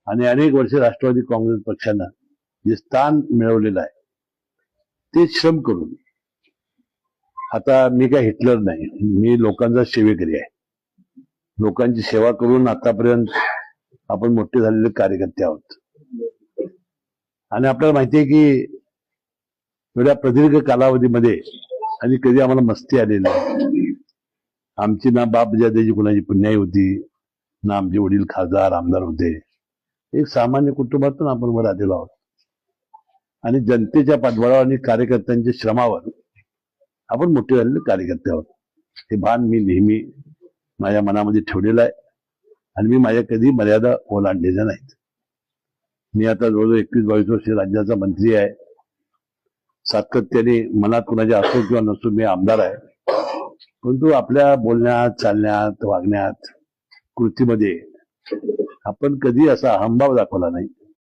आणि अनेक वर्ष राष्ट्रवादी काँग्रेस पक्षानं जे स्थान मिळवलेलं आहे ते श्रम करून, आता मी काय हिटलर नाही, मी लोकांचा सेवेकरी आहे. लोकांची सेवा करून आतापर्यंत आपण मोठे झालेले कार्यकर्ते आहोत. आणि आपल्याला माहिती आहे की एवढ्या प्रदीर्घ कालावधीमध्ये आणि कधी आम्हाला मस्ती आलेली नाही. आमची ना बाप जादेची कुणाची पुण्याई होती, ना आमचे वडील खासदार आमदार होते. एक सामान्य कुटुंबातून आपण वर आलेलो आहोत आणि जनतेच्या पाठबळावर आणि कार्यकर्त्यांच्या श्रमावर आपण मोठे झालेले कार्यकर्ते आहोत. हे भान मी नेहमी माझ्या मनामध्ये ठेवलेलं आहे आणि मी माझ्या कधी मर्यादा ओलांडलेल्या नाहीत. मी आता जवळजवळ 21-22 वर्ष राज्याचा मंत्री आहे. सातत्याने मनात कुणाच्या असो किंवा नसो मी आमदार आहे, परंतु आपल्या बोलण्यात, चालण्यात, वागण्यात, कृतीमध्ये आपण कधी असा अहंभाव दाखवला नाही.